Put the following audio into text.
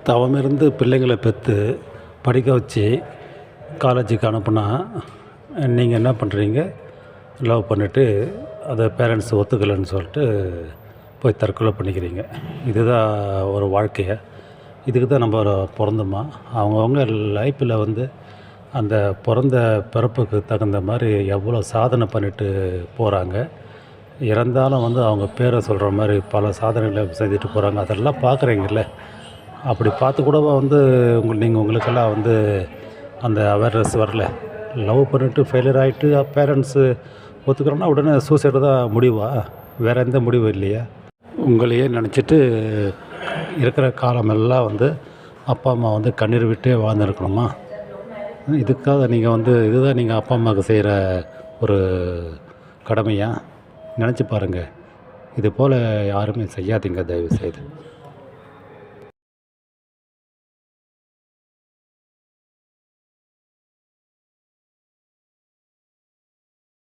தவமிருந்து பிள்ளைங்களை பெற்று படிக்க வச்சு காலேஜுக்கு அனுப்புனா நீங்கள் என்ன பண்ணுறீங்க? லவ் பண்ணிவிட்டு அதை பேரண்ட்ஸ் ஒத்துக்கலைன்னு சொல்லிட்டு போய் தற்கொலை பண்ணிக்கிறீங்க. இதுதான் ஒரு வாழ்க்கையா? இதுக்கு தான் நம்ம பிறந்தோமா? அவங்கவுங்க லைஃப்பில் வந்து அந்த பிறந்த பிறப்புக்கு தகுந்த மாதிரி எவ்வளோ சாதனை பண்ணிட்டு போகிறாங்க. இறந்தாலும் வந்து அவங்க பேரை சொல்கிற மாதிரி பல சாதனைகளை செஞ்சுட்டு போகிறாங்க. அதெல்லாம் பார்க்குறீங்கல்ல. அப்படி பார்த்து கூடவா வந்து உங்களுக்கெல்லாம் வந்து அந்த அவேர்னஸ் வரல? லவ் பண்ணிவிட்டு ஃபெயிலியர் ஆகிட்டு பேரண்ட்ஸு ஒத்துக்கிறோன்னா உடனே சூசைடு தான் முடிவா? வேறு எந்த முடிவும் இல்லையா? உங்களையே நினச்சிட்டு இருக்கிற காலமெல்லாம் வந்து அப்பா அம்மா வந்து கண்ணீர் விட்டே வாழ்ந்துருக்கணுமா? இதுக்காக நீங்கள் வந்து இதுதான் நீங்கள் அப்பா அம்மாவுக்கு செய்கிற ஒரு கடமையா? நினச்சி பாருங்கள். இது போல் யாருமே செய்யாதீங்க தயவுசெய்து.